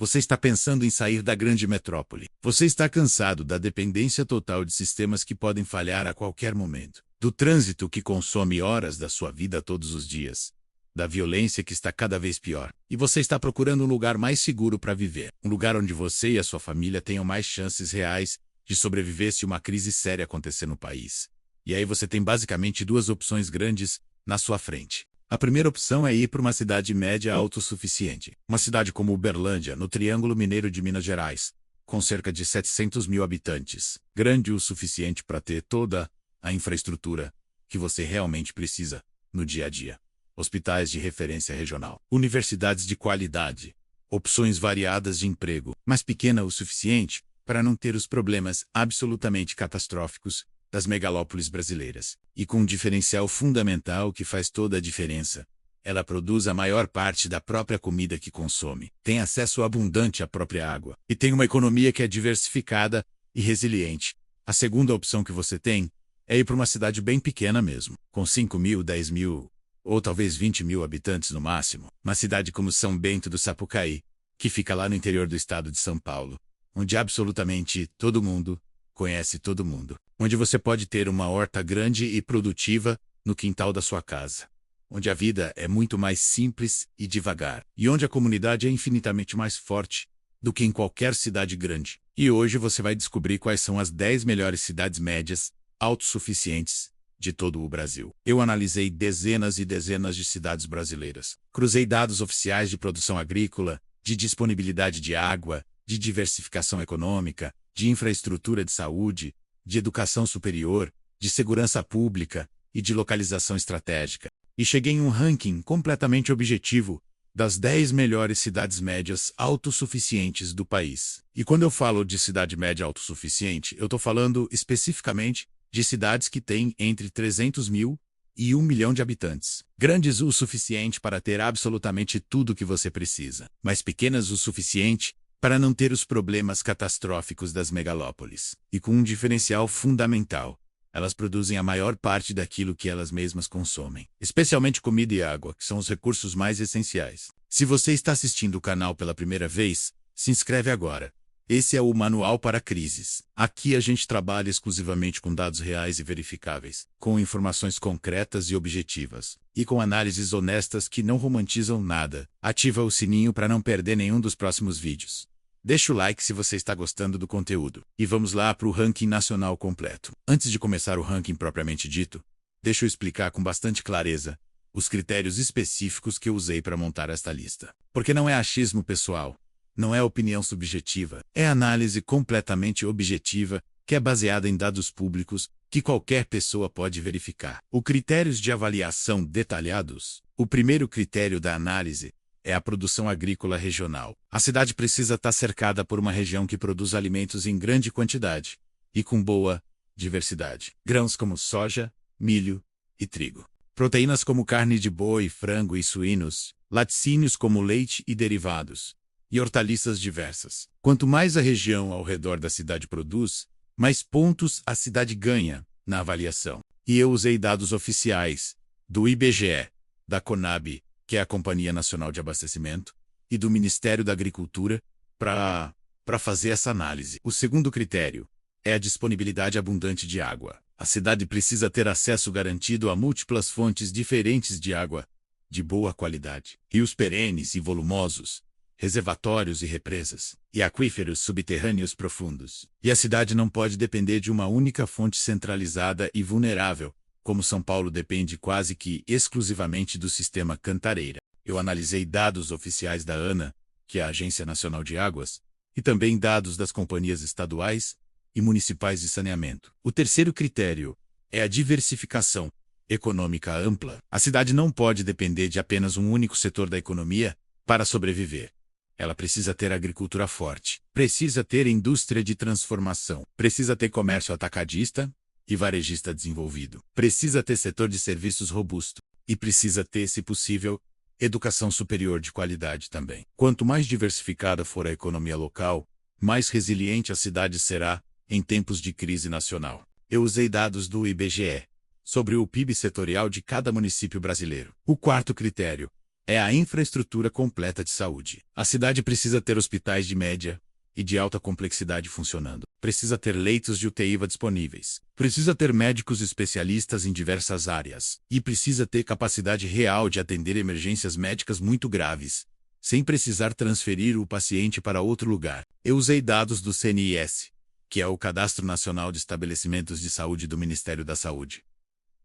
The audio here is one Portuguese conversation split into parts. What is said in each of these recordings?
Você está pensando em sair da grande metrópole. Você está cansado da dependência total de sistemas que podem falhar a qualquer momento. Do trânsito que consome horas da sua vida todos os dias. Da violência que está cada vez pior. E você está procurando um lugar mais seguro para viver. Um lugar onde você e a sua família tenham mais chances reais de sobreviver se uma crise séria acontecer no país. E aí você tem basicamente duas opções grandes na sua frente. A primeira opção é ir para uma cidade média autossuficiente. Uma cidade como Uberlândia, no Triângulo Mineiro de Minas Gerais, com cerca de 700 mil habitantes. Grande o suficiente para ter toda a infraestrutura que você realmente precisa no dia a dia. Hospitais de referência regional, universidades de qualidade, opções variadas de emprego, mas pequena o suficiente para não ter os problemas absolutamente catastróficos das megalópolis brasileiras. E com um diferencial fundamental que faz toda a diferença. Ela produz a maior parte da própria comida que consome, tem acesso abundante à própria água e tem uma economia que é diversificada e resiliente. A segunda opção que você tem é ir para uma cidade bem pequena mesmo, com 5 mil, 10 mil ou talvez 20 mil habitantes no máximo. Uma cidade como São Bento do Sapucaí, que fica lá no interior do estado de São Paulo, onde absolutamente todo mundo conhece todo mundo. Onde você pode ter uma horta grande e produtiva no quintal da sua casa. Onde a vida é muito mais simples e devagar. E onde a comunidade é infinitamente mais forte do que em qualquer cidade grande. E hoje você vai descobrir quais são as 10 melhores cidades médias autossuficientes de todo o Brasil. Eu analisei dezenas e dezenas de cidades brasileiras. Cruzei dados oficiais de produção agrícola, de disponibilidade de água, de diversificação econômica, de infraestrutura de saúde, de educação superior, de segurança pública e de localização estratégica. E cheguei em um ranking completamente objetivo das 10 melhores cidades médias autossuficientes do país. E quando eu falo de cidade média autossuficiente, eu estou falando especificamente de cidades que têm entre 300 mil e 1 milhão de habitantes. Grandes o suficiente para ter absolutamente tudo o que você precisa, mas pequenas o suficiente para não ter os problemas catastróficos das megalópolis. E com um diferencial fundamental. Elas produzem a maior parte daquilo que elas mesmas consomem. Especialmente comida e água, que são os recursos mais essenciais. Se você está assistindo o canal pela primeira vez, se inscreve agora. Esse é o Manual para Crises. Aqui a gente trabalha exclusivamente com dados reais e verificáveis, com informações concretas e objetivas, e com análises honestas que não romantizam nada. Ativa o sininho para não perder nenhum dos próximos vídeos. Deixa o like se você está gostando do conteúdo. E vamos lá para o ranking nacional completo. Antes de começar o ranking propriamente dito, deixa eu explicar com bastante clareza os critérios específicos que eu usei para montar esta lista. Porque não é achismo pessoal, não é opinião subjetiva, é análise completamente objetiva que é baseada em dados públicos que qualquer pessoa pode verificar. Os critérios de avaliação detalhados. O primeiro critério da análise é a produção agrícola regional. A cidade precisa estar cercada por uma região que produz alimentos em grande quantidade e com boa diversidade. Grãos como soja, milho e trigo. Proteínas como carne de boi, frango e suínos. Laticínios como leite e derivados. E hortaliças diversas. Quanto mais a região ao redor da cidade produz, mais pontos a cidade ganha na avaliação. E eu usei dados oficiais do IBGE, da Conab, que é a Companhia Nacional de Abastecimento, e do Ministério da Agricultura, para fazer essa análise. O segundo critério é a disponibilidade abundante de água. A cidade precisa ter acesso garantido a múltiplas fontes diferentes de água, de boa qualidade. Rios perenes e volumosos, reservatórios e represas, e aquíferos subterrâneos profundos. E a cidade não pode depender de uma única fonte centralizada e vulnerável, como São Paulo depende quase que exclusivamente do sistema Cantareira. Eu analisei dados oficiais da ANA, que é a Agência Nacional de Águas, e também dados das companhias estaduais e municipais de saneamento. O terceiro critério é a diversificação econômica ampla. A cidade não pode depender de apenas um único setor da economia para sobreviver. Ela precisa ter agricultura forte, precisa ter indústria de transformação, precisa ter comércio atacadista e varejista desenvolvido. Precisa ter setor de serviços robusto e precisa ter, se possível, educação superior de qualidade também. Quanto mais diversificada for a economia local, mais resiliente a cidade será em tempos de crise nacional. Eu usei dados do IBGE sobre o PIB setorial de cada município brasileiro. O quarto critério é a infraestrutura completa de saúde. A cidade precisa ter hospitais de média e de alta complexidade funcionando. Precisa ter leitos de UTI disponíveis. Precisa ter médicos especialistas em diversas áreas. E precisa ter capacidade real de atender emergências médicas muito graves, sem precisar transferir o paciente para outro lugar. Eu usei dados do CNIS, que é o Cadastro Nacional de Estabelecimentos de Saúde do Ministério da Saúde.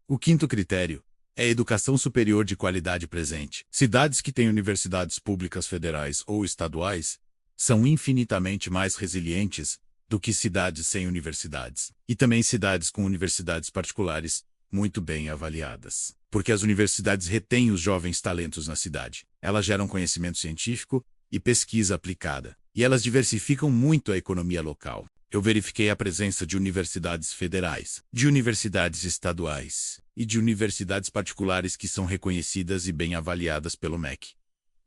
O quinto critério é a educação superior de qualidade presente. Cidades que têm universidades públicas federais ou estaduais são infinitamente mais resilientes do que cidades sem universidades. E também cidades com universidades particulares muito bem avaliadas. Porque as universidades retêm os jovens talentos na cidade. Elas geram conhecimento científico e pesquisa aplicada. E elas diversificam muito a economia local. Eu verifiquei a presença de universidades federais, de universidades estaduais e de universidades particulares que são reconhecidas e bem avaliadas pelo MEC.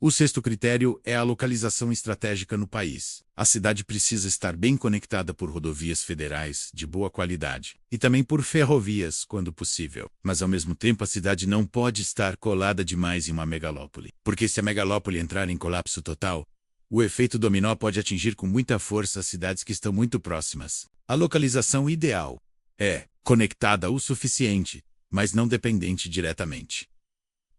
O sexto critério é a localização estratégica no país. A cidade precisa estar bem conectada por rodovias federais de boa qualidade e também por ferrovias, quando possível. Mas, ao mesmo tempo, a cidade não pode estar colada demais em uma megalópole, porque se a megalópole entrar em colapso total, o efeito dominó pode atingir com muita força as cidades que estão muito próximas. A localização ideal é conectada o suficiente, mas não dependente diretamente.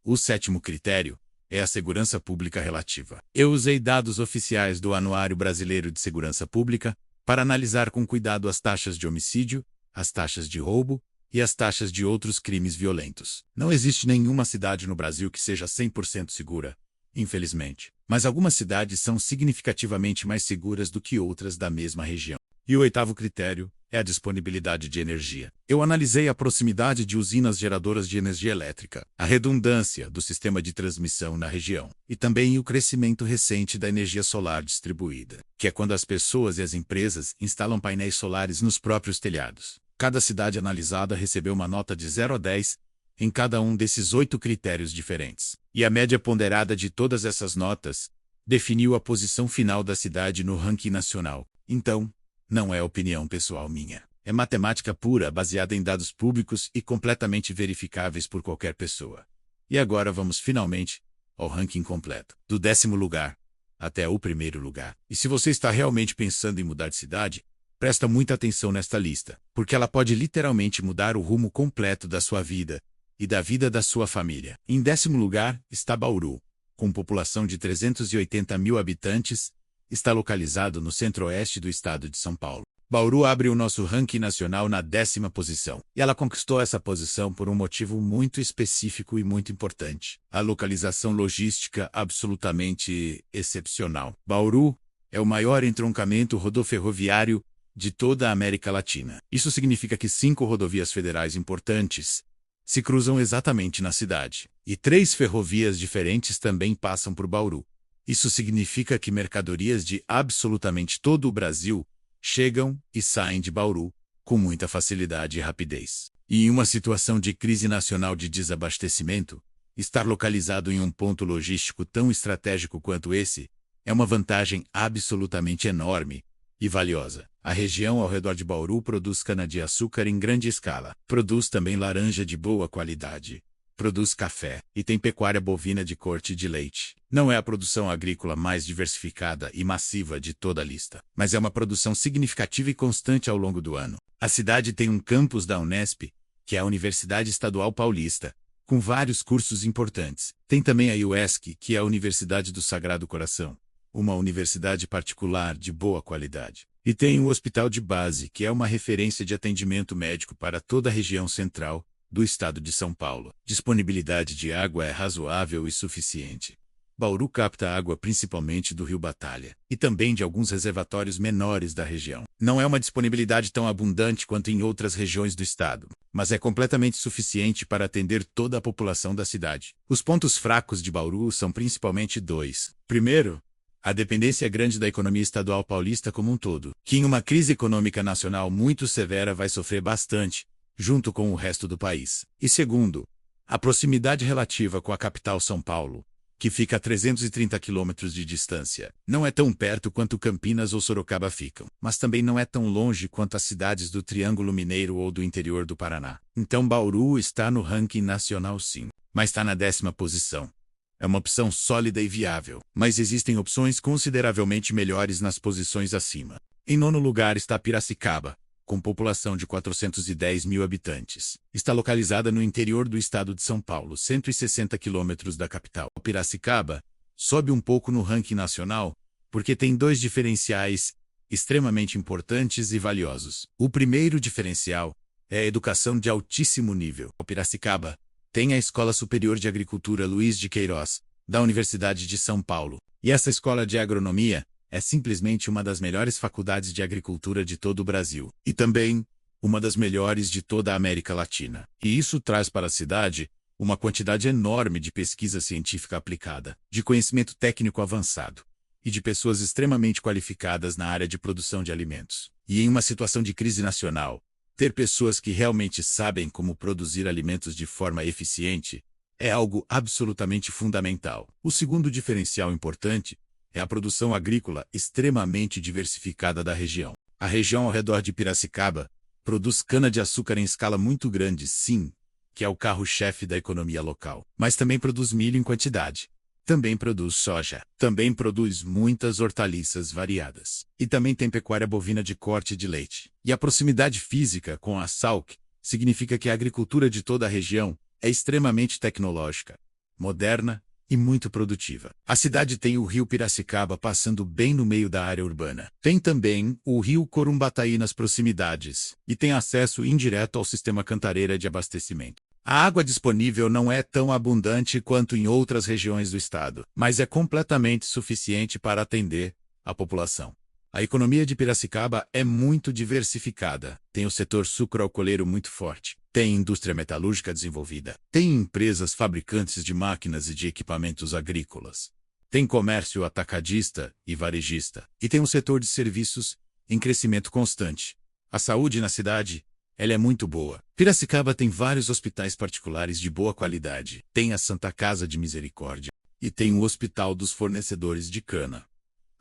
O sétimo critério é a segurança pública relativa. Eu usei dados oficiais do Anuário Brasileiro de Segurança Pública para analisar com cuidado as taxas de homicídio, as taxas de roubo e as taxas de outros crimes violentos. Não existe nenhuma cidade no Brasil que seja 100% segura, infelizmente. Mas algumas cidades são significativamente mais seguras do que outras da mesma região. E o oitavo critério é a disponibilidade de energia. Eu analisei a proximidade de usinas geradoras de energia elétrica, a redundância do sistema de transmissão na região, e também o crescimento recente da energia solar distribuída, que é quando as pessoas e as empresas instalam painéis solares nos próprios telhados. Cada cidade analisada recebeu uma nota de 0 a 10 em cada um desses 8 critérios diferentes. E a média ponderada de todas essas notas definiu a posição final da cidade no ranking nacional. Então, não é opinião pessoal minha. É matemática pura, baseada em dados públicos e completamente verificáveis por qualquer pessoa. E agora vamos finalmente ao ranking completo, do 10º lugar até o 1º lugar. E se você está realmente pensando em mudar de cidade, presta muita atenção nesta lista, porque ela pode literalmente mudar o rumo completo da sua vida e da vida da sua família. Em 10º lugar está Bauru, com população de 380 mil habitantes. Está localizado no centro-oeste do estado de São Paulo. Bauru abre o nosso ranking nacional na 10ª posição. E ela conquistou essa posição por um motivo muito específico e muito importante. A localização logística absolutamente excepcional. Bauru é o maior entroncamento rodoferroviário de toda a América Latina. Isso significa que 5 rodovias federais importantes se cruzam exatamente na cidade. E 3 ferrovias diferentes também passam por Bauru. Isso significa que mercadorias de absolutamente todo o Brasil chegam e saem de Bauru com muita facilidade e rapidez. E em uma situação de crise nacional de desabastecimento, estar localizado em um ponto logístico tão estratégico quanto esse é uma vantagem absolutamente enorme e valiosa. A região ao redor de Bauru produz cana-de-açúcar em grande escala. Produz também laranja de boa qualidade. Produz café e tem pecuária bovina de corte de leite. Não é a produção agrícola mais diversificada e massiva de toda a lista, mas é uma produção significativa e constante ao longo do ano. A cidade tem um campus da Unesp, que é a Universidade Estadual Paulista, com vários cursos importantes. Tem também a UESC, que é a Universidade do Sagrado Coração, uma universidade particular de boa qualidade. E tem o Hospital de Base, que é uma referência de atendimento médico para toda a região central do estado de São Paulo. Disponibilidade de água é razoável e suficiente. Bauru capta água principalmente do Rio Batalha e também de alguns reservatórios menores da região. Não é uma disponibilidade tão abundante quanto em outras regiões do estado, mas é completamente suficiente para atender toda a população da cidade. Os pontos fracos de Bauru são principalmente 2. Primeiro, a dependência grande da economia estadual paulista como um todo, que em uma crise econômica nacional muito severa vai sofrer bastante, junto com o resto do país. E segundo, a proximidade relativa com a capital São Paulo, que fica a 330 quilômetros de distância. Não é tão perto quanto Campinas ou Sorocaba ficam, mas também não é tão longe quanto as cidades do Triângulo Mineiro ou do interior do Paraná. Então Bauru está no ranking nacional sim, mas está na 10ª posição. é uma opção sólida e viável, mas existem opções consideravelmente melhores nas posições acima. Em nono lugar está Piracicaba, com população de 410 mil habitantes. Está localizada no interior do estado de São Paulo, 160 quilômetros da capital. Piracicaba sobe um pouco no ranking nacional porque tem dois diferenciais extremamente importantes e valiosos. O primeiro diferencial é a educação de altíssimo nível. Piracicaba tem a Escola Superior de Agricultura Luiz de Queiroz, da Universidade de São Paulo. E essa escola de agronomia é simplesmente uma das melhores faculdades de agricultura de todo o Brasil. E também uma das melhores de toda a América Latina. E isso traz para a cidade uma quantidade enorme de pesquisa científica aplicada, de conhecimento técnico avançado e de pessoas extremamente qualificadas na área de produção de alimentos. E em uma situação de crise nacional, ter pessoas que realmente sabem como produzir alimentos de forma eficiente é algo absolutamente fundamental. O segundo diferencial importante é a produção agrícola extremamente diversificada da região. A região ao redor de Piracicaba produz cana-de-açúcar em escala muito grande, sim, que é o carro-chefe da economia local. Mas também produz milho em quantidade. Também produz soja. Também produz muitas hortaliças variadas. E também tem pecuária bovina de corte de leite. E a proximidade física com a SALC significa que a agricultura de toda a região é extremamente tecnológica, moderna e muito produtiva. A cidade tem o rio Piracicaba passando bem no meio da área urbana. Tem também o rio Corumbataí nas proximidades e tem acesso indireto ao sistema Cantareira de abastecimento. A água disponível não é tão abundante quanto em outras regiões do estado, mas é completamente suficiente para atender a população. A economia de Piracicaba é muito diversificada. Tem o setor sucroalcooleiro muito forte. Tem indústria metalúrgica desenvolvida. Tem empresas fabricantes de máquinas e de equipamentos agrícolas. Tem comércio atacadista e varejista. E tem um setor de serviços em crescimento constante. A saúde na cidade, ela é muito boa. Piracicaba tem vários hospitais particulares de boa qualidade. Tem a Santa Casa de Misericórdia. E tem o Hospital dos Fornecedores de Cana.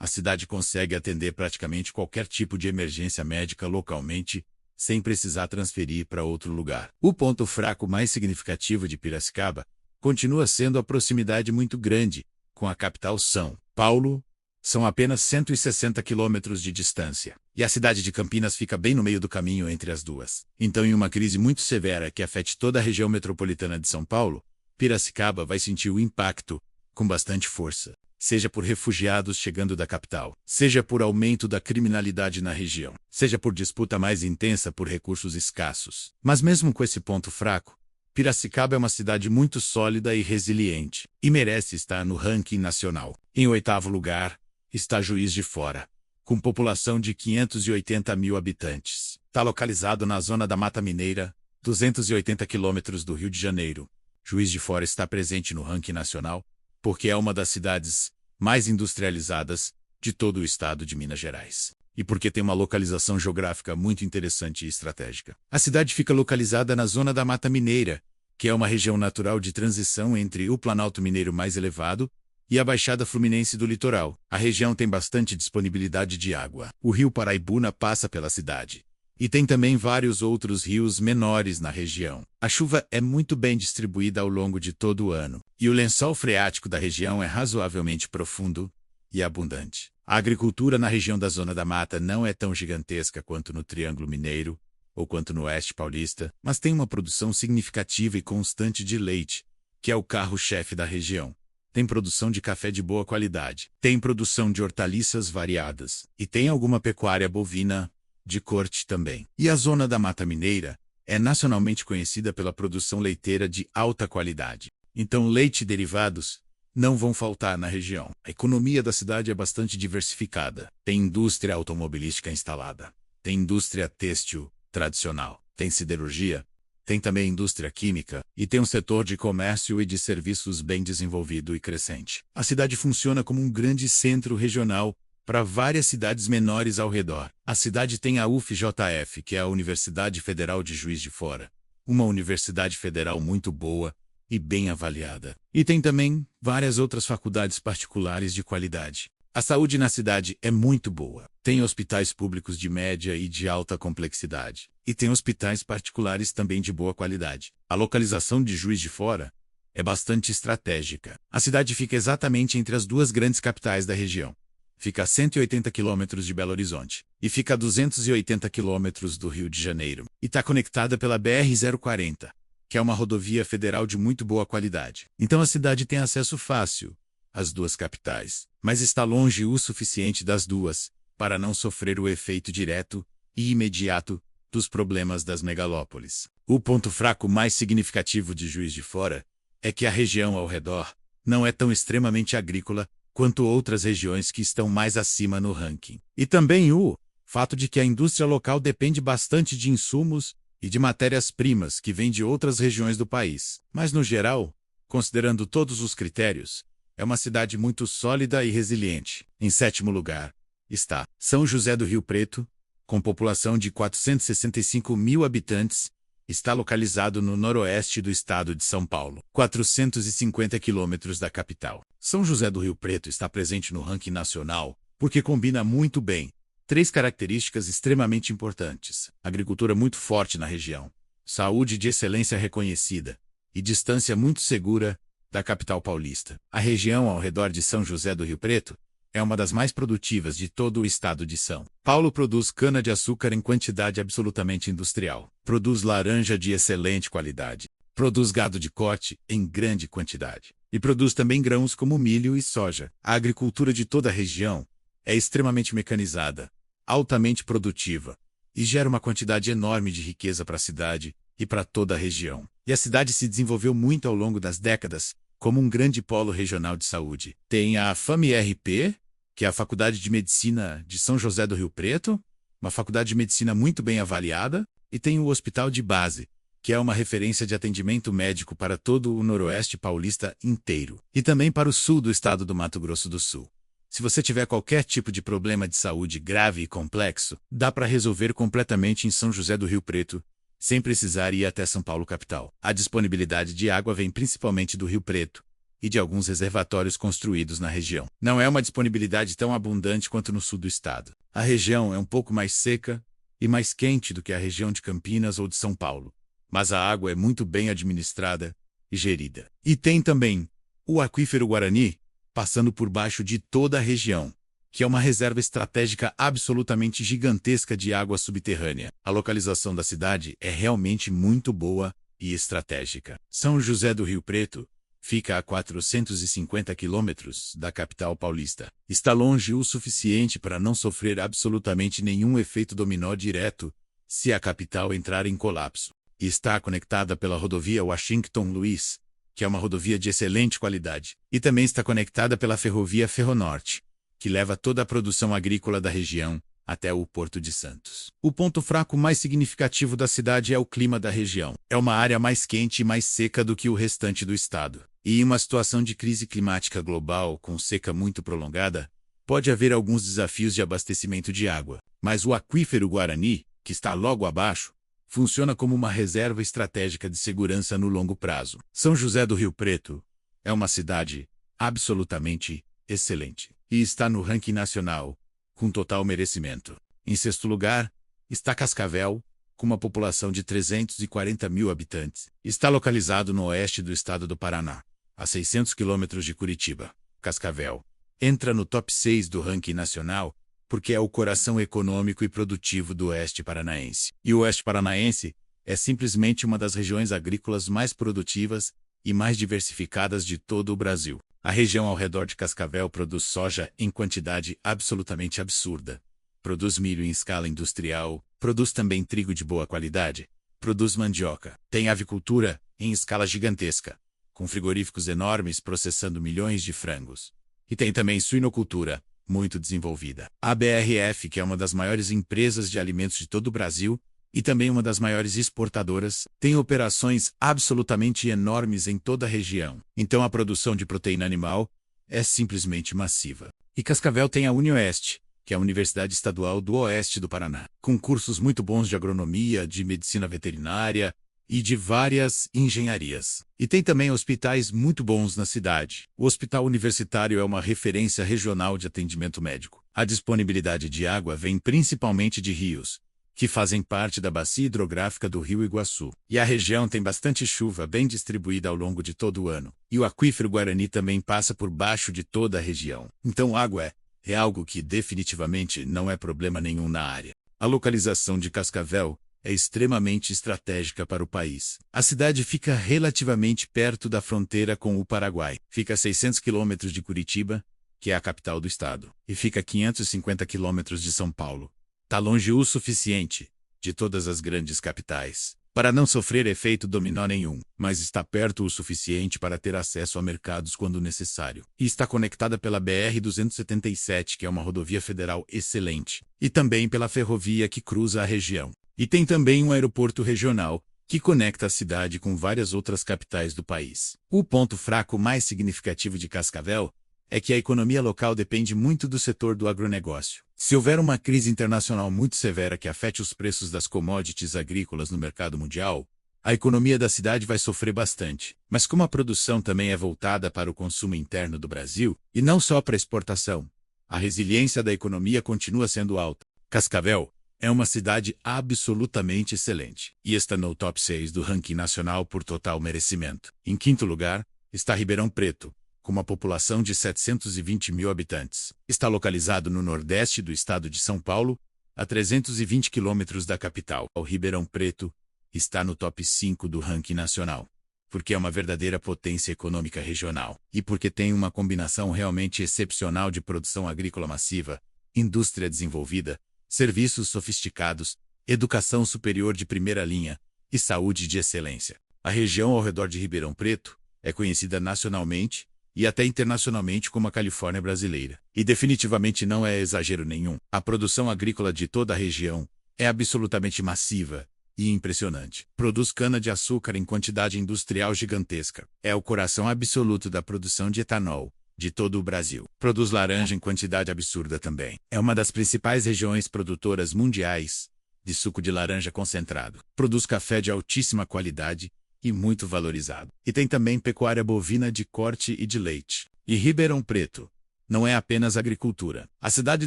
A cidade consegue atender praticamente qualquer tipo de emergência médica localmente, sem precisar transferir para outro lugar. O ponto fraco mais significativo de Piracicaba continua sendo a proximidade muito grande com a capital São Paulo. São apenas 160 quilômetros de distância. E a cidade de Campinas fica bem no meio do caminho entre as duas. Então, em uma crise muito severa que afete toda a região metropolitana de São Paulo, Piracicaba vai sentir o impacto com bastante força. Seja por refugiados chegando da capital, seja por aumento da criminalidade na região, seja por disputa mais intensa por recursos escassos. Mas mesmo com esse ponto fraco, Piracicaba é uma cidade muito sólida e resiliente, e merece estar no ranking nacional. Em oitavo lugar, está Juiz de Fora, com população de 580 mil habitantes. Está localizado na zona da Mata Mineira, 280 quilômetros do Rio de Janeiro. Juiz de Fora está presente no ranking nacional, porque é uma das cidades mais industrializadas de todo o estado de Minas Gerais. E porque tem uma localização geográfica muito interessante e estratégica. A cidade fica localizada na zona da Mata Mineira, que é uma região natural de transição entre o Planalto Mineiro mais elevado e a Baixada Fluminense do litoral. A região tem bastante disponibilidade de água. O rio Paraibuna passa pela cidade. E tem também vários outros rios menores na região. A chuva é muito bem distribuída ao longo de todo o ano, e o lençol freático da região é razoavelmente profundo e abundante. A agricultura na região da Zona da Mata não é tão gigantesca quanto no Triângulo Mineiro ou quanto no Oeste Paulista, mas tem uma produção significativa e constante de leite, que é o carro-chefe da região. Tem produção de café de boa qualidade, tem produção de hortaliças variadas, e tem alguma pecuária bovina de corte também. E a Zona da Mata Mineira é nacionalmente conhecida pela produção leiteira de alta qualidade. Então, leite e derivados não vão faltar na região. A economia da cidade é bastante diversificada. Tem indústria automobilística instalada, tem indústria têxtil tradicional, tem siderurgia, tem também indústria química e tem um setor de comércio e de serviços bem desenvolvido e crescente. A cidade funciona como um grande centro regional para várias cidades menores ao redor. A cidade tem a UFJF, que é a Universidade Federal de Juiz de Fora, uma universidade federal muito boa e bem avaliada. E tem também várias outras faculdades particulares de qualidade. A saúde na cidade é muito boa. Tem hospitais públicos de média e de alta complexidade. E tem hospitais particulares também de boa qualidade. A localização de Juiz de Fora é bastante estratégica. A cidade fica exatamente entre as duas grandes capitais da região. Fica a 180 quilômetros de Belo Horizonte e fica a 280 quilômetros do Rio de Janeiro. E está conectada pela BR-040, que é uma rodovia federal de muito boa qualidade. Então a cidade tem acesso fácil às duas capitais, mas está longe o suficiente das duas para não sofrer o efeito direto e imediato dos problemas das megalópolis. O ponto fraco mais significativo de Juiz de Fora é que a região ao redor não é tão extremamente agrícola quanto outras regiões que estão mais acima no ranking. E também o fato de que a indústria local depende bastante de insumos e de matérias-primas que vêm de outras regiões do país. Mas, no geral, considerando todos os critérios, é uma cidade muito sólida e resiliente. Em sétimo lugar está São José do Rio Preto, com população de 465 mil habitantes, está localizado no noroeste do estado de São Paulo, 450 quilômetros da capital. São José do Rio Preto está presente no ranking nacional porque combina muito bem três características extremamente importantes: agricultura muito forte na região, saúde de excelência reconhecida e distância muito segura da capital paulista. A região ao redor de São José do Rio Preto é uma das mais produtivas de todo o estado de São Paulo. Produz cana-de-açúcar em quantidade absolutamente industrial. Produz laranja de excelente qualidade. Produz gado de corte em grande quantidade. E produz também grãos como milho e soja. A agricultura de toda a região é extremamente mecanizada, altamente produtiva e gera uma quantidade enorme de riqueza para a cidade e para toda a região. E a cidade se desenvolveu muito ao longo das décadas como um grande polo regional de saúde. Tem a FAMI-RP, que é a Faculdade de Medicina de São José do Rio Preto, uma faculdade de medicina muito bem avaliada, e tem o Hospital de Base, que é uma referência de atendimento médico para todo o noroeste paulista inteiro, e também para o sul do estado do Mato Grosso do Sul. Se você tiver qualquer tipo de problema de saúde grave e complexo, dá para resolver completamente em São José do Rio Preto, sem precisar ir até São Paulo capital. A disponibilidade de água vem principalmente do Rio Preto e de alguns reservatórios construídos na região. Não é uma disponibilidade tão abundante quanto no sul do estado. A região é um pouco mais seca e mais quente do que a região de Campinas ou de São Paulo, mas a água é muito bem administrada e gerida. E tem também o Aquífero Guarani, passando por baixo de toda a região, que é uma reserva estratégica absolutamente gigantesca de água subterrânea. A localização da cidade é realmente muito boa e estratégica. São José do Rio Preto fica a 450 quilômetros da capital paulista. Está longe o suficiente para não sofrer absolutamente nenhum efeito dominó direto se a capital entrar em colapso. E está conectada pela rodovia Washington Luiz, que é uma rodovia de excelente qualidade. E também está conectada pela ferrovia Ferronorte, que leva toda a produção agrícola da região até o Porto de Santos. O ponto fraco mais significativo da cidade é o clima da região. É uma área mais quente e mais seca do que o restante do estado. E em uma situação de crise climática global com seca muito prolongada, pode haver alguns desafios de abastecimento de água. Mas o Aquífero Guarani, que está logo abaixo, funciona como uma reserva estratégica de segurança no longo prazo. São José do Rio Preto é uma cidade absolutamente excelente e está no ranking nacional, com total merecimento. Em sexto lugar, está Cascavel, com uma população de 340 mil habitantes. Está localizado no oeste do estado do Paraná, a 600 quilômetros de Curitiba. Cascavel entra no top 6 do ranking nacional porque é o coração econômico e produtivo do oeste paranaense. E o oeste paranaense é simplesmente uma das regiões agrícolas mais produtivas e mais diversificadas de todo o Brasil. A região ao redor de Cascavel produz soja em quantidade absolutamente absurda. Produz milho em escala industrial, produz também trigo de boa qualidade, produz mandioca. Tem avicultura em escala gigantesca, com frigoríficos enormes processando milhões de frangos. E tem também suinocultura, muito desenvolvida. A BRF, que é uma das maiores empresas de alimentos de todo o Brasil, e também uma das maiores exportadoras, tem operações absolutamente enormes em toda a região. Então a produção de proteína animal é simplesmente massiva. E Cascavel tem a UniOeste, que é a Universidade Estadual do Oeste do Paraná, com cursos muito bons de agronomia, de medicina veterinária e de várias engenharias. E tem também hospitais muito bons na cidade. O Hospital Universitário é uma referência regional de atendimento médico. A disponibilidade de água vem principalmente de rios, que fazem parte da bacia hidrográfica do Rio Iguaçu. E a região tem bastante chuva bem distribuída ao longo de todo o ano. E o aquífero Guarani também passa por baixo de toda a região. Então água é algo que definitivamente não é problema nenhum na área. A localização de Cascavel é extremamente estratégica para o país. A cidade fica relativamente perto da fronteira com o Paraguai. Fica a 600 quilômetros de Curitiba, que é a capital do estado, e fica a 550 quilômetros de São Paulo. Tá longe o suficiente de todas as grandes capitais para não sofrer efeito dominó nenhum, mas está perto o suficiente para ter acesso a mercados quando necessário. E está conectada pela BR-277, que é uma rodovia federal excelente, e também pela ferrovia que cruza a região. E tem também um aeroporto regional, que conecta a cidade com várias outras capitais do país. O ponto fraco mais significativo de Cascavel é que a economia local depende muito do setor do agronegócio. Se houver uma crise internacional muito severa que afete os preços das commodities agrícolas no mercado mundial, a economia da cidade vai sofrer bastante. Mas como a produção também é voltada para o consumo interno do Brasil, e não só para exportação, a resiliência da economia continua sendo alta. Cascavel é uma cidade absolutamente excelente e está no top 6 do ranking nacional por total merecimento. Em quinto lugar está Ribeirão Preto, com uma população de 720 mil habitantes. Está localizado no nordeste do estado de São Paulo, a 320 quilômetros da capital. O Ribeirão Preto está no top 5 do ranking nacional, porque é uma verdadeira potência econômica regional e porque tem uma combinação realmente excepcional de produção agrícola massiva, indústria desenvolvida, serviços sofisticados, educação superior de primeira linha e saúde de excelência. A região ao redor de Ribeirão Preto é conhecida nacionalmente e até internacionalmente como a Califórnia brasileira. E definitivamente não é exagero nenhum. A produção agrícola de toda a região é absolutamente massiva e impressionante. Produz cana-de-açúcar em quantidade industrial gigantesca. É o coração absoluto da produção de etanol de todo o Brasil. Produz laranja em quantidade absurda também. É uma das principais regiões produtoras mundiais de suco de laranja concentrado. Produz café de altíssima qualidade e muito valorizado. E tem também pecuária bovina de corte e de leite. E Ribeirão Preto não é apenas agricultura. A cidade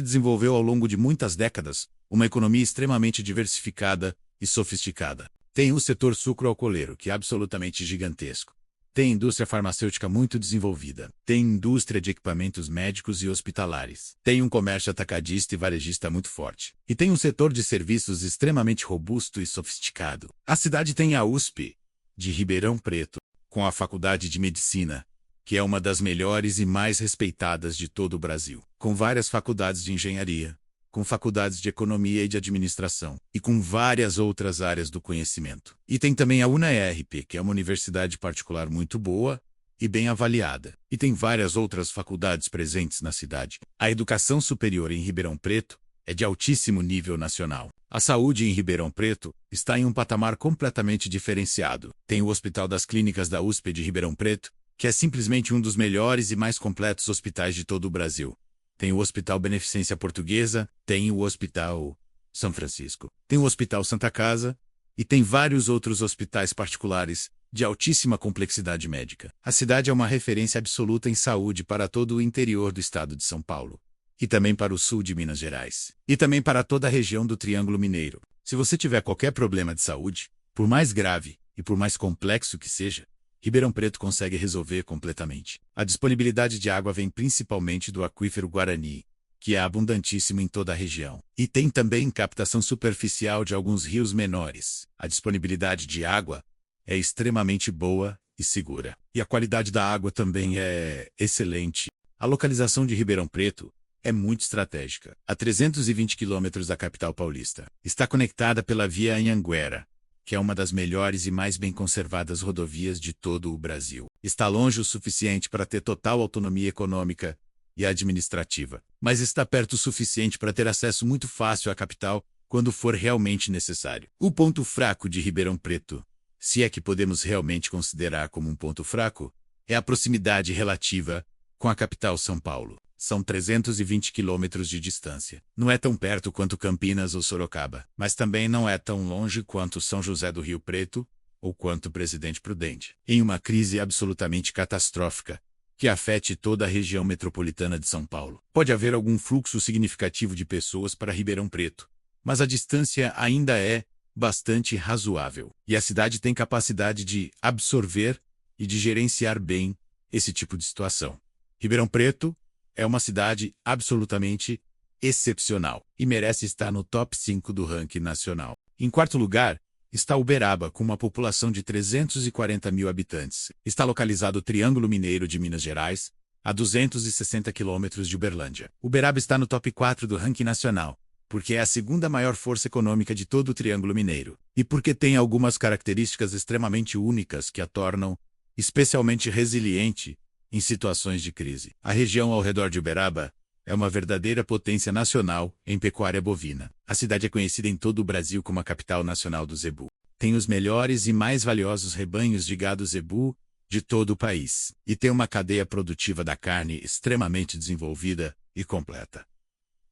desenvolveu ao longo de muitas décadas uma economia extremamente diversificada e sofisticada. Tem o setor sucroalcooleiro, que é absolutamente gigantesco. Tem indústria farmacêutica muito desenvolvida. Tem indústria de equipamentos médicos e hospitalares. Tem um comércio atacadista e varejista muito forte. E tem um setor de serviços extremamente robusto e sofisticado. A cidade tem a USP de Ribeirão Preto, com a Faculdade de Medicina, que é uma das melhores e mais respeitadas de todo o Brasil, com várias faculdades de engenharia, com faculdades de economia e de administração, e com várias outras áreas do conhecimento. E tem também a UNAERP, que é uma universidade particular muito boa e bem avaliada. E tem várias outras faculdades presentes na cidade. A educação superior em Ribeirão Preto é de altíssimo nível nacional. A saúde em Ribeirão Preto está em um patamar completamente diferenciado. Tem o Hospital das Clínicas da USP de Ribeirão Preto, que é simplesmente um dos melhores e mais completos hospitais de todo o Brasil. Tem o Hospital Beneficência Portuguesa, tem o Hospital São Francisco, tem o Hospital Santa Casa e tem vários outros hospitais particulares de altíssima complexidade médica. A cidade é uma referência absoluta em saúde para todo o interior do estado de São Paulo. E também para o sul de Minas Gerais. E também para toda a região do Triângulo Mineiro. Se você tiver qualquer problema de saúde, por mais grave e por mais complexo que seja, Ribeirão Preto consegue resolver completamente. A disponibilidade de água vem principalmente do aquífero Guarani, que é abundantíssimo em toda a região. E tem também captação superficial de alguns rios menores. A disponibilidade de água é extremamente boa e segura. E a qualidade da água também é excelente. A localização de Ribeirão Preto é muito estratégica. A 320 quilômetros da capital paulista. Está conectada pela Via Anhanguera, que é uma das melhores e mais bem conservadas rodovias de todo o Brasil. Está longe o suficiente para ter total autonomia econômica e administrativa, mas está perto o suficiente para ter acesso muito fácil à capital quando for realmente necessário. O ponto fraco de Ribeirão Preto, se é que podemos realmente considerar como um ponto fraco, é a proximidade relativa com a capital São Paulo. São 320 quilômetros de distância. Não é tão perto quanto Campinas ou Sorocaba, mas também não é tão longe quanto São José do Rio Preto ou quanto Presidente Prudente. Em uma crise absolutamente catastrófica, que afete toda a região metropolitana de São Paulo, pode haver algum fluxo significativo de pessoas para Ribeirão Preto, mas a distância ainda é bastante razoável. E a cidade tem capacidade de absorver e de gerenciar bem esse tipo de situação. Ribeirão Preto é uma cidade absolutamente excepcional e merece estar no top 5 do ranking nacional. Em quarto lugar, está Uberaba, com uma população de 340 mil habitantes. Está localizado o Triângulo Mineiro de Minas Gerais, a 260 quilômetros de Uberlândia. Uberaba está no top 4 do ranking nacional, porque é a segunda maior força econômica de todo o Triângulo Mineiro, e porque tem algumas características extremamente únicas que a tornam especialmente resiliente em situações de crise. A região ao redor de Uberaba é uma verdadeira potência nacional em pecuária bovina. A cidade é conhecida em todo o Brasil como a capital nacional do zebu. Tem os melhores e mais valiosos rebanhos de gado zebu de todo o país, e tem uma cadeia produtiva da carne extremamente desenvolvida e completa.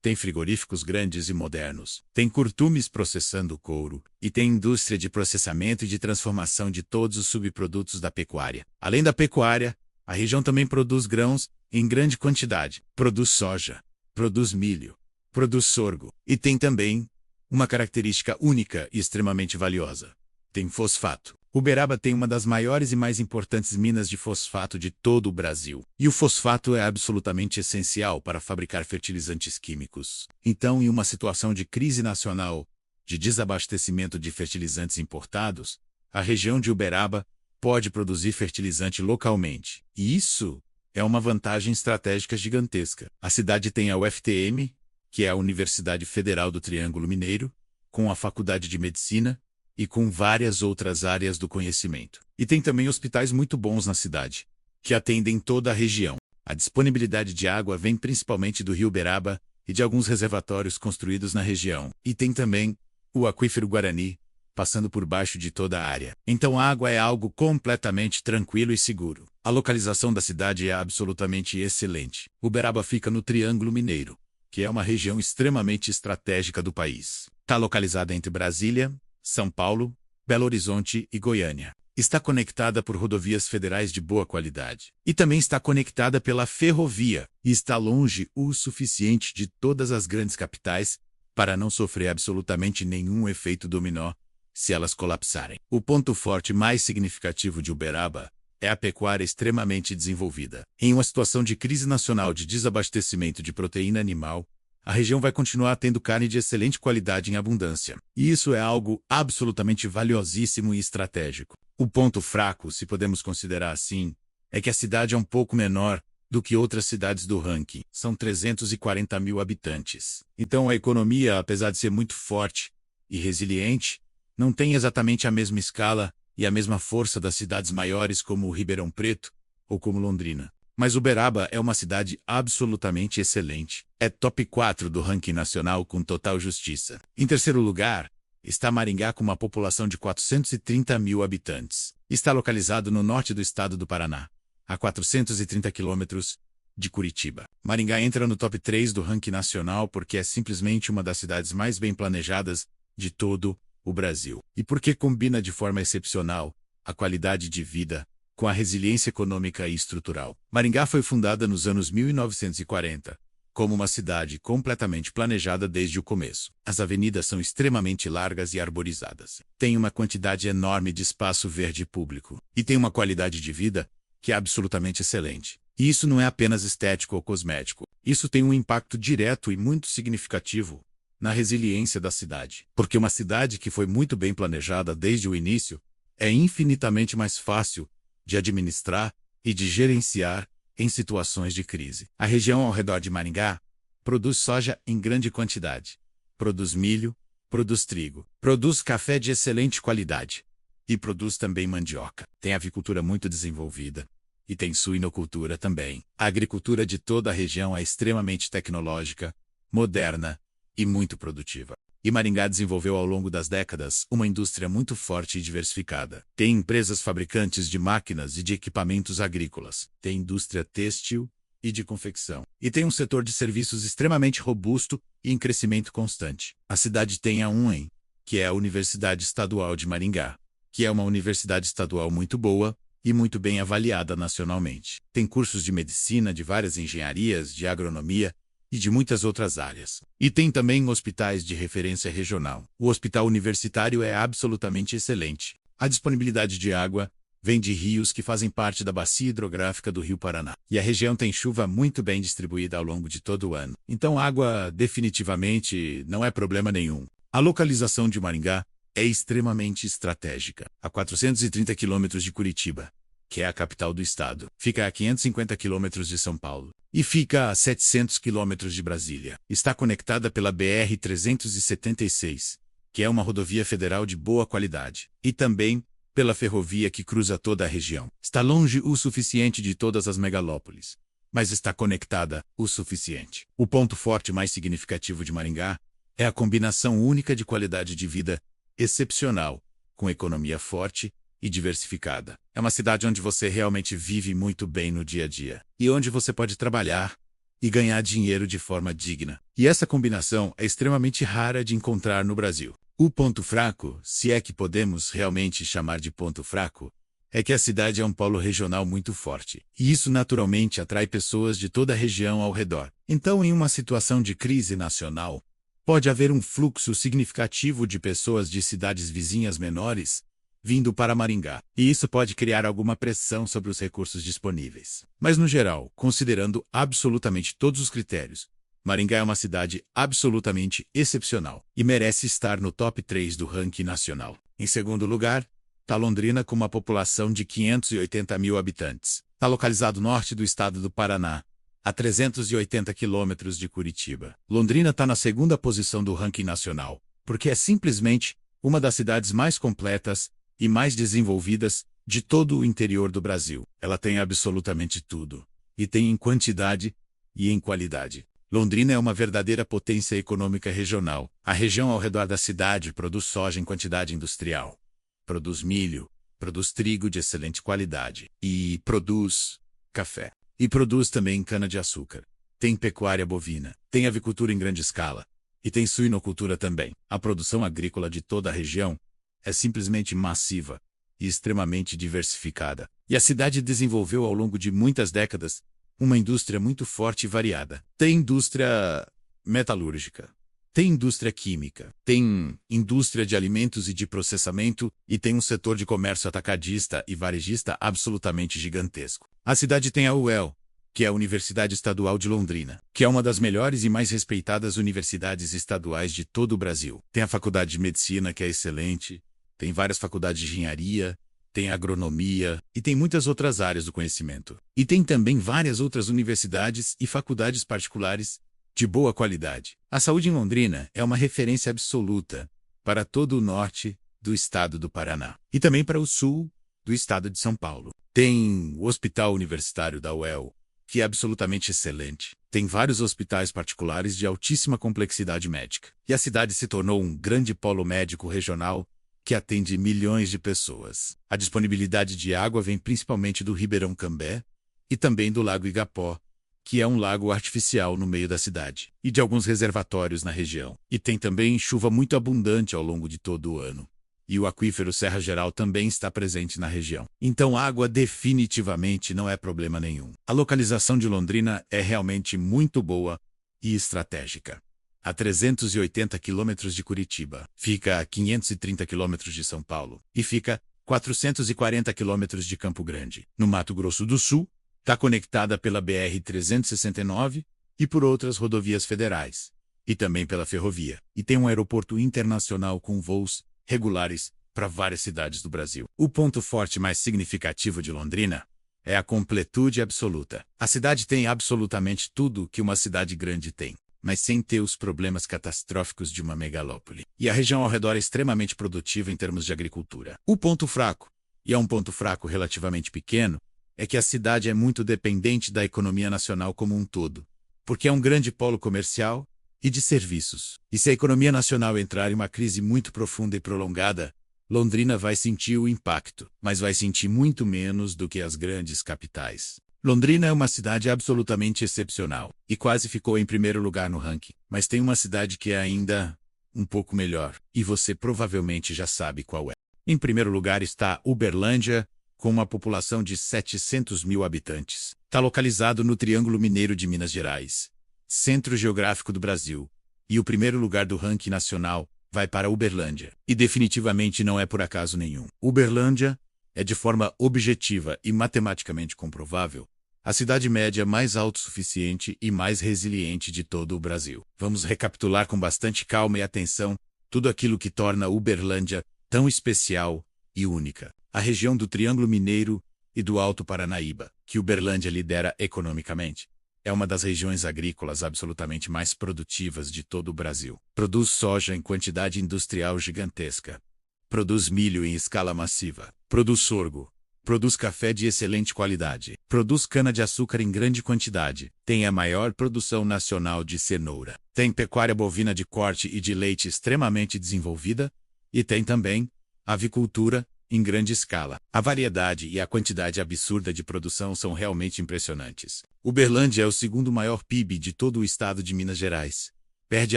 Tem frigoríficos grandes e modernos, tem curtumes processando couro, e tem indústria de processamento e de transformação de todos os subprodutos da pecuária. Além da pecuária, a região também produz grãos em grande quantidade, produz soja, produz milho, produz sorgo, e tem também uma característica única e extremamente valiosa: tem fosfato. Uberaba tem uma das maiores e mais importantes minas de fosfato de todo o Brasil. E o fosfato é absolutamente essencial para fabricar fertilizantes químicos. Então, em uma situação de crise nacional, de desabastecimento de fertilizantes importados, a região de Uberaba pode produzir fertilizante localmente. E isso é uma vantagem estratégica gigantesca. A cidade tem a UFTM, que é a Universidade Federal do Triângulo Mineiro, com a Faculdade de Medicina, e com várias outras áreas do conhecimento. E tem também hospitais muito bons na cidade, que atendem toda a região. A disponibilidade de água vem principalmente do rio Uberaba e de alguns reservatórios construídos na região. E tem também o aquífero Guarani, passando por baixo de toda a área. Então a água é algo completamente tranquilo e seguro. A localização da cidade é absolutamente excelente. Uberaba fica no Triângulo Mineiro, que é uma região extremamente estratégica do país. Está localizada entre Brasília, São Paulo, Belo Horizonte e Goiânia. Está conectada por rodovias federais de boa qualidade. E também está conectada pela ferrovia, e está longe o suficiente de todas as grandes capitais para não sofrer absolutamente nenhum efeito dominó se elas colapsarem. O ponto forte mais significativo de Uberaba é a pecuária extremamente desenvolvida. Em uma situação de crise nacional de desabastecimento de proteína animal, a região vai continuar tendo carne de excelente qualidade em abundância. E isso é algo absolutamente valiosíssimo e estratégico. O ponto fraco, se podemos considerar assim, é que a cidade é um pouco menor do que outras cidades do ranking. São 340 mil habitantes. Então a economia, apesar de ser muito forte e resiliente, não tem exatamente a mesma escala e a mesma força das cidades maiores como Ribeirão Preto ou como Londrina. Mas Uberaba é uma cidade absolutamente excelente. É top 4 do ranking nacional com total justiça. Em terceiro lugar, está Maringá com uma população de 430 mil habitantes. Está localizado no norte do estado do Paraná, a 430 quilômetros de Curitiba. Maringá entra no top 3 do ranking nacional porque é simplesmente uma das cidades mais bem planejadas de todo o Brasil. E porque combina de forma excepcional a qualidade de vida com a resiliência econômica e estrutural. Maringá foi fundada nos anos 1940, como uma cidade completamente planejada desde o começo. As avenidas são extremamente largas e arborizadas. Tem uma quantidade enorme de espaço verde público. E tem uma qualidade de vida que é absolutamente excelente. E isso não é apenas estético ou cosmético. Isso tem um impacto direto e muito significativo na resiliência da cidade. Porque uma cidade que foi muito bem planejada desde o início é infinitamente mais fácil de administrar e de gerenciar em situações de crise. A região ao redor de Maringá produz soja em grande quantidade, produz milho, produz trigo, produz café de excelente qualidade e produz também mandioca. Tem avicultura muito desenvolvida e tem suinocultura também. A agricultura de toda a região é extremamente tecnológica, moderna e muito produtiva. E Maringá desenvolveu ao longo das décadas uma indústria muito forte e diversificada. Tem empresas fabricantes de máquinas e de equipamentos agrícolas. Tem indústria têxtil e de confecção. E tem um setor de serviços extremamente robusto e em crescimento constante. A cidade tem a UEM, que é a Universidade Estadual de Maringá, que é uma universidade estadual muito boa e muito bem avaliada nacionalmente. Tem cursos de medicina, de várias engenharias, de agronomia e de muitas outras áreas. E tem também hospitais de referência regional. O hospital universitário é absolutamente excelente. A disponibilidade de água vem de rios que fazem parte da bacia hidrográfica do Rio Paraná. E a região tem chuva muito bem distribuída ao longo de todo o ano. Então água definitivamente não é problema nenhum. A localização de Maringá é extremamente estratégica. A 430 quilômetros de Curitiba, que é a capital do estado. Fica a 550 quilômetros de São Paulo. E fica a 700 quilômetros de Brasília. Está conectada pela BR-376, que é uma rodovia federal de boa qualidade. E também pela ferrovia que cruza toda a região. Está longe o suficiente de todas as megalópolis, mas está conectada o suficiente. O ponto forte mais significativo de Maringá é a combinação única de qualidade de vida excepcional, com economia forte e diversificada. É uma cidade onde você realmente vive muito bem no dia a dia, e onde você pode trabalhar e ganhar dinheiro de forma digna. E essa combinação é extremamente rara de encontrar no Brasil. O ponto fraco, se é que podemos realmente chamar de ponto fraco, é que a cidade é um polo regional muito forte, e isso naturalmente atrai pessoas de toda a região ao redor. Então, em uma situação de crise nacional, pode haver um fluxo significativo de pessoas de cidades vizinhas menores vindo para Maringá, e isso pode criar alguma pressão sobre os recursos disponíveis. Mas no geral, considerando absolutamente todos os critérios, Maringá é uma cidade absolutamente excepcional e merece estar no top 3 do ranking nacional. Em segundo lugar, está Londrina com uma população de 580 mil habitantes. Está localizado no norte do estado do Paraná, a 380 quilômetros de Curitiba. Londrina está na segunda posição do ranking nacional, porque é simplesmente uma das cidades mais completas e mais desenvolvidas de todo o interior do Brasil. Ela tem absolutamente tudo, e tem em quantidade e em qualidade. Londrina é uma verdadeira potência econômica regional. A região ao redor da cidade produz soja em quantidade industrial, produz milho, produz trigo de excelente qualidade e produz café. E produz também cana-de-açúcar. Tem pecuária bovina, tem avicultura em grande escala e tem suinocultura também. A produção agrícola de toda a região é simplesmente massiva e extremamente diversificada. E a cidade desenvolveu ao longo de muitas décadas uma indústria muito forte e variada. Tem indústria metalúrgica, tem indústria química, tem indústria de alimentos e de processamento e tem um setor de comércio atacadista e varejista absolutamente gigantesco. A cidade tem a UEL, que é a Universidade Estadual de Londrina, que é uma das melhores e mais respeitadas universidades estaduais de todo o Brasil. Tem a Faculdade de Medicina, que é excelente, tem várias faculdades de engenharia, tem agronomia e tem muitas outras áreas do conhecimento. E tem também várias outras universidades e faculdades particulares de boa qualidade. A saúde em Londrina é uma referência absoluta para todo o norte do estado do Paraná e também para o sul do estado de São Paulo. Tem o Hospital Universitário da UEL, que é absolutamente excelente. Tem vários hospitais particulares de altíssima complexidade médica. E a cidade se tornou um grande polo médico regional que atende milhões de pessoas. A disponibilidade de água vem principalmente do Ribeirão Cambé e também do Lago Igapó, que é um lago artificial no meio da cidade, e de alguns reservatórios na região. E tem também chuva muito abundante ao longo de todo o ano. E o aquífero Serra Geral também está presente na região. Então água definitivamente não é problema nenhum. A localização de Londrina é realmente muito boa e estratégica. A 380 quilômetros de Curitiba, fica a 530 quilômetros de São Paulo e fica a 440 quilômetros de Campo Grande. No Mato Grosso do Sul, está conectada pela BR-369 e por outras rodovias federais, e também pela ferrovia. E tem um aeroporto internacional com voos regulares para várias cidades do Brasil. O ponto forte mais significativo de Londrina é a completude absoluta. A cidade tem absolutamente tudo que uma cidade grande tem, mas sem ter os problemas catastróficos de uma megalópole. E a região ao redor é extremamente produtiva em termos de agricultura. O ponto fraco, e é um ponto fraco relativamente pequeno, é que a cidade é muito dependente da economia nacional como um todo, porque é um grande polo comercial e de serviços. E se a economia nacional entrar em uma crise muito profunda e prolongada, Londrina vai sentir o impacto, mas vai sentir muito menos do que as grandes capitais. Londrina é uma cidade absolutamente excepcional e quase ficou em primeiro lugar no ranking, mas tem uma cidade que é ainda um pouco melhor, e você provavelmente já sabe qual é. Em primeiro lugar está Uberlândia, com uma população de 700 mil habitantes. Está localizado no Triângulo Mineiro de Minas Gerais, centro geográfico do Brasil. E o primeiro lugar do ranking nacional vai para Uberlândia. E definitivamente não é por acaso nenhum. Uberlândia é, de forma objetiva e matematicamente comprovável, a cidade média mais autossuficiente e mais resiliente de todo o Brasil. Vamos recapitular com bastante calma e atenção tudo aquilo que torna Uberlândia tão especial e única. A região do Triângulo Mineiro e do Alto Paranaíba, que Uberlândia lidera economicamente, é uma das regiões agrícolas absolutamente mais produtivas de todo o Brasil. Produz soja em quantidade industrial gigantesca. Produz milho em escala massiva. Produz sorgo. Produz café de excelente qualidade. Produz cana-de-açúcar em grande quantidade. Tem a maior produção nacional de cenoura. Tem pecuária bovina de corte e de leite extremamente desenvolvida. E tem também avicultura em grande escala. A variedade e a quantidade absurda de produção são realmente impressionantes. Uberlândia é o segundo maior PIB de todo o estado de Minas Gerais. Perde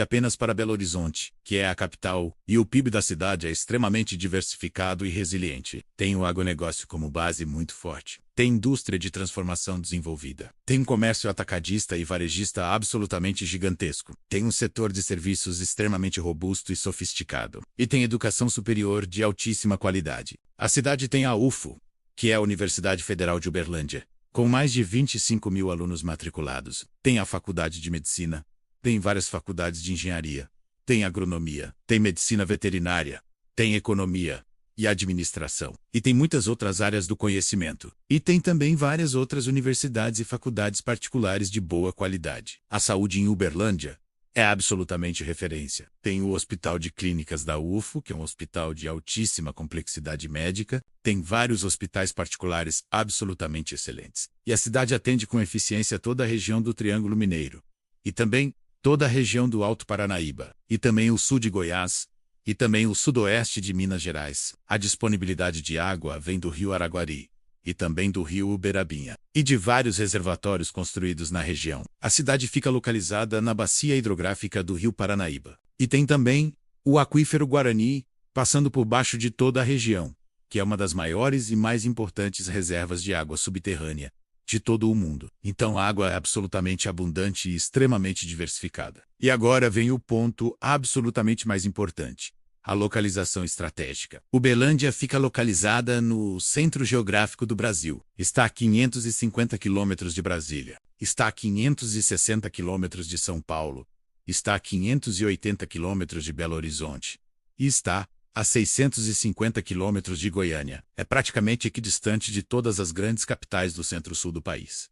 apenas para Belo Horizonte, que é a capital, e o PIB da cidade é extremamente diversificado e resiliente. Tem o agronegócio como base muito forte. Tem indústria de transformação desenvolvida. Tem um comércio atacadista e varejista absolutamente gigantesco. Tem um setor de serviços extremamente robusto e sofisticado. E tem educação superior de altíssima qualidade. A cidade tem a UFO, que é a Universidade Federal de Uberlândia, com mais de 25 mil alunos matriculados. Tem a Faculdade de Medicina. Tem várias faculdades de engenharia, tem agronomia, tem medicina veterinária, tem economia e administração. E tem muitas outras áreas do conhecimento. E tem também várias outras universidades e faculdades particulares de boa qualidade. A saúde em Uberlândia é absolutamente referência. Tem o Hospital de Clínicas da UFO, que é um hospital de altíssima complexidade médica. Tem vários hospitais particulares absolutamente excelentes. E a cidade atende com eficiência toda a região do Triângulo Mineiro. E também toda a região do Alto Paranaíba, e também o sul de Goiás, e também o sudoeste de Minas Gerais. A disponibilidade de água vem do rio Araguari, e também do rio Uberabinha, e de vários reservatórios construídos na região. A cidade fica localizada na bacia hidrográfica do rio Paranaíba. E tem também o aquífero Guarani, passando por baixo de toda a região, que é uma das maiores e mais importantes reservas de água subterrânea de todo o mundo. Então a água é absolutamente abundante e extremamente diversificada. E agora vem o ponto absolutamente mais importante: a localização estratégica. Uberlândia fica localizada no centro geográfico do Brasil. Está a 550 quilômetros de Brasília. Está a 560 quilômetros de São Paulo. Está a 580 quilômetros de Belo Horizonte. E está a 650 quilômetros de Goiânia. É praticamente equidistante de todas as grandes capitais do centro-sul do país.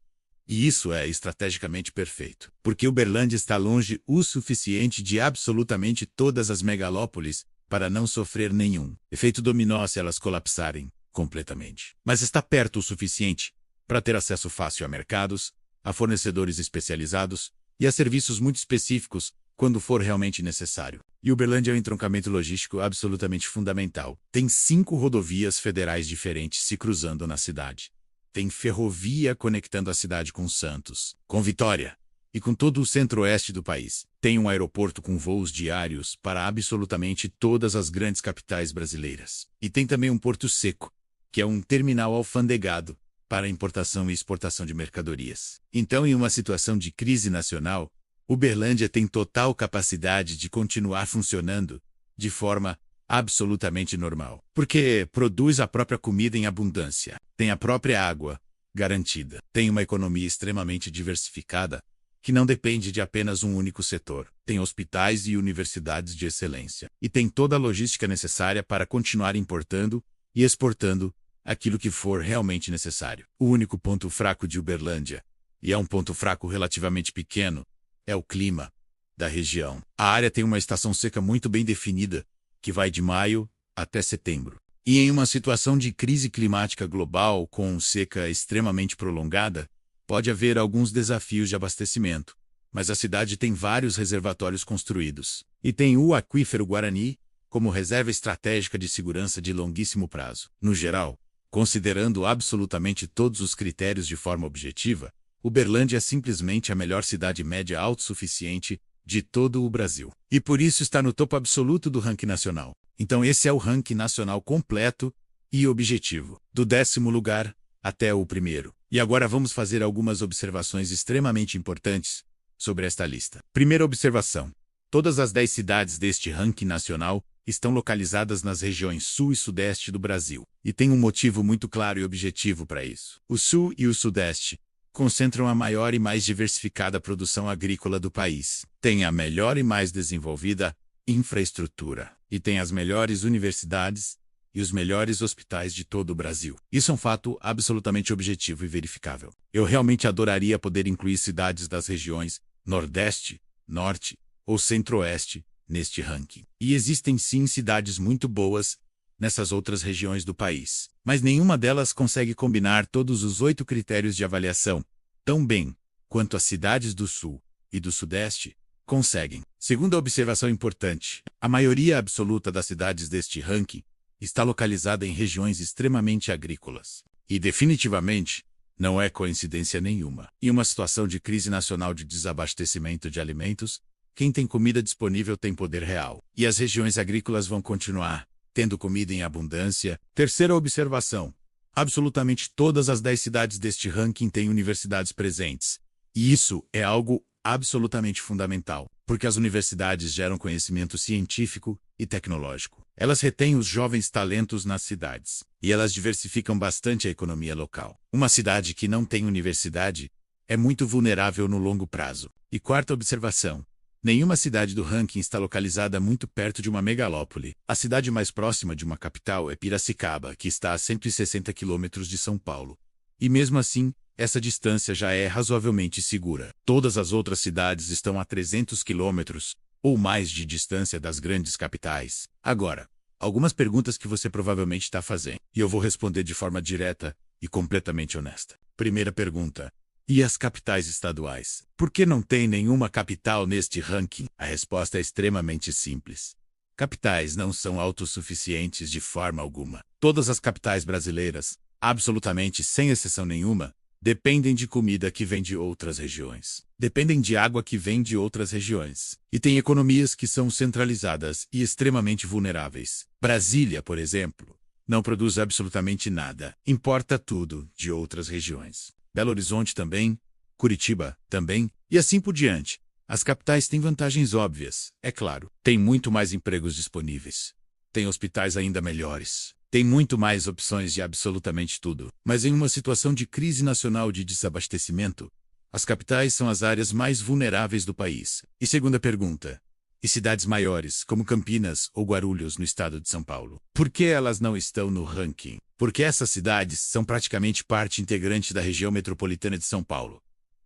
E isso é estrategicamente perfeito, porque Uberlândia está longe o suficiente de absolutamente todas as megalópolis para não sofrer nenhum efeito dominó se elas colapsarem completamente. Mas está perto o suficiente para ter acesso fácil a mercados, a fornecedores especializados e a serviços muito específicos quando for realmente necessário. E Uberlândia é um entroncamento logístico absolutamente fundamental. Tem 5 rodovias federais diferentes se cruzando na cidade. Tem ferrovia conectando a cidade com Santos, com Vitória e com todo o centro-oeste do país. Tem um aeroporto com voos diários para absolutamente todas as grandes capitais brasileiras. E tem também um porto seco, que é um terminal alfandegado para importação e exportação de mercadorias. Então, em uma situação de crise nacional, Uberlândia tem total capacidade de continuar funcionando de forma absolutamente normal, porque produz a própria comida em abundância, tem a própria água garantida, tem uma economia extremamente diversificada que não depende de apenas um único setor, tem hospitais e universidades de excelência, e tem toda a logística necessária para continuar importando e exportando aquilo que for realmente necessário. O único ponto fraco de Uberlândia, e é um ponto fraco relativamente pequeno, é o clima da região. A área tem uma estação seca muito bem definida, que vai de maio até setembro. E em uma situação de crise climática global com seca extremamente prolongada, pode haver alguns desafios de abastecimento, mas a cidade tem vários reservatórios construídos. E tem o aquífero Guarani como reserva estratégica de segurança de longuíssimo prazo. No geral, considerando absolutamente todos os critérios de forma objetiva, Uberlândia é simplesmente a melhor cidade média autossuficiente de todo o Brasil. E por isso está no topo absoluto do ranking nacional. Então esse é o ranking nacional completo e objetivo, do 10º lugar até o 1º. E agora vamos fazer algumas observações extremamente importantes sobre esta lista. Primeira observação. Todas as 10 cidades deste ranking nacional estão localizadas nas regiões Sul e Sudeste do Brasil. E tem um motivo muito claro e objetivo para isso. O Sul e o Sudeste concentram a maior e mais diversificada produção agrícola do país. Tem a melhor e mais desenvolvida infraestrutura. E tem as melhores universidades e os melhores hospitais de todo o Brasil. Isso é um fato absolutamente objetivo e verificável. Eu realmente adoraria poder incluir cidades das regiões Nordeste, Norte ou Centro-Oeste neste ranking. E existem sim cidades muito boas nessas outras regiões do país, mas nenhuma delas consegue combinar todos os 8 critérios de avaliação tão bem quanto as cidades do Sul e do Sudeste conseguem. Segunda observação importante, a maioria absoluta das cidades deste ranking está localizada em regiões extremamente agrícolas. E definitivamente não é coincidência nenhuma. Em uma situação de crise nacional de desabastecimento de alimentos, quem tem comida disponível tem poder real. E as regiões agrícolas vão continuar tendo comida em abundância. Terceira observação. Absolutamente todas as 10 cidades deste ranking têm universidades presentes. E isso é algo absolutamente fundamental, porque as universidades geram conhecimento científico e tecnológico. Elas retêm os jovens talentos nas cidades, e elas diversificam bastante a economia local. Uma cidade que não tem universidade é muito vulnerável no longo prazo. E quarta observação. Nenhuma cidade do ranking está localizada muito perto de uma megalópole. A cidade mais próxima de uma capital é Piracicaba, que está a 160 quilômetros de São Paulo. E mesmo assim, essa distância já é razoavelmente segura. Todas as outras cidades estão a 300 quilômetros ou mais de distância das grandes capitais. Agora, algumas perguntas que você provavelmente está fazendo, e eu vou responder de forma direta e completamente honesta. Primeira pergunta. E as capitais estaduais? Por que não tem nenhuma capital neste ranking? A resposta é extremamente simples. Capitais não são autossuficientes de forma alguma. Todas as capitais brasileiras, absolutamente sem exceção nenhuma, dependem de comida que vem de outras regiões. Dependem de água que vem de outras regiões. E têm economias que são centralizadas e extremamente vulneráveis. Brasília, por exemplo, não produz absolutamente nada. Importa tudo de outras regiões. Belo Horizonte também, Curitiba também, e assim por diante. As capitais têm vantagens óbvias, é claro. Tem muito mais empregos disponíveis. Tem hospitais ainda melhores. Tem muito mais opções de absolutamente tudo. Mas em uma situação de crise nacional de desabastecimento, as capitais são as áreas mais vulneráveis do país. E segunda pergunta. E cidades maiores, como Campinas ou Guarulhos no estado de São Paulo? Por que elas não estão no ranking? Porque essas cidades são praticamente parte integrante da região metropolitana de São Paulo.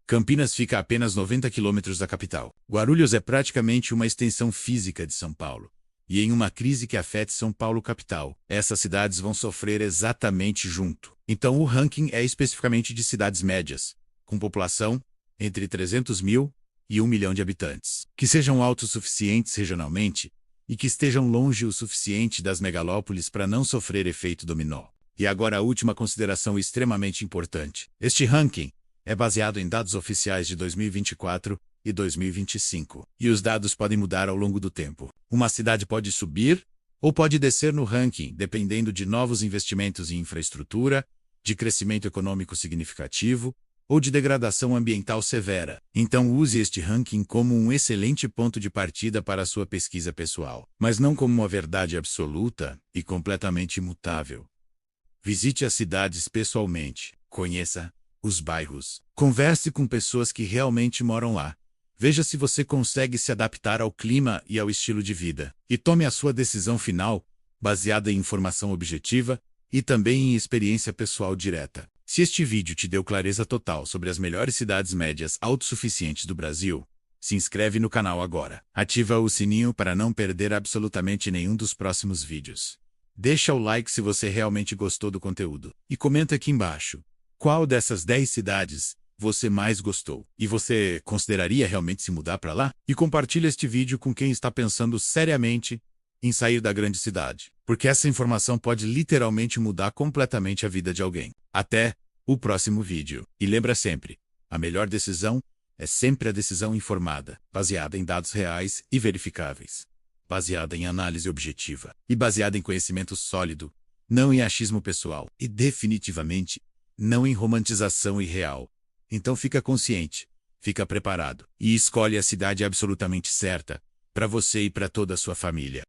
Campinas fica a apenas 90 quilômetros da capital. Guarulhos é praticamente uma extensão física de São Paulo. E em uma crise que afete São Paulo capital, essas cidades vão sofrer exatamente junto. Então o ranking é especificamente de cidades médias, com população entre 300 mil e 1 milhão de habitantes, que sejam autossuficientes regionalmente e que estejam longe o suficiente das megalópolis para não sofrer efeito dominó. E agora a última consideração extremamente importante. Este ranking é baseado em dados oficiais de 2024 e 2025. E os dados podem mudar ao longo do tempo. Uma cidade pode subir ou pode descer no ranking, dependendo de novos investimentos em infraestrutura, de crescimento econômico significativo ou de degradação ambiental severa. Então use este ranking como um excelente ponto de partida para a sua pesquisa pessoal, mas não como uma verdade absoluta e completamente imutável. Visite as cidades pessoalmente, conheça os bairros, converse com pessoas que realmente moram lá. Veja se você consegue se adaptar ao clima e ao estilo de vida, e tome a sua decisão final, baseada em informação objetiva e também em experiência pessoal direta. Se este vídeo te deu clareza total sobre as melhores cidades médias autossuficientes do Brasil, se inscreve no canal agora. Ativa o sininho para não perder absolutamente nenhum dos próximos vídeos. Deixa o like se você realmente gostou do conteúdo. E comenta aqui embaixo, qual dessas 10 cidades você mais gostou? E você consideraria realmente se mudar para lá? E compartilha este vídeo com quem está pensando seriamente em sair da grande cidade, porque essa informação pode literalmente mudar completamente a vida de alguém. Até o próximo vídeo. E lembra sempre, a melhor decisão é sempre a decisão informada, baseada em dados reais e verificáveis, baseada em análise objetiva e baseada em conhecimento sólido, não em achismo pessoal e definitivamente não em romantização irreal. Então fica consciente, Fica preparado e escolhe a cidade absolutamente certa para você e para toda a sua família.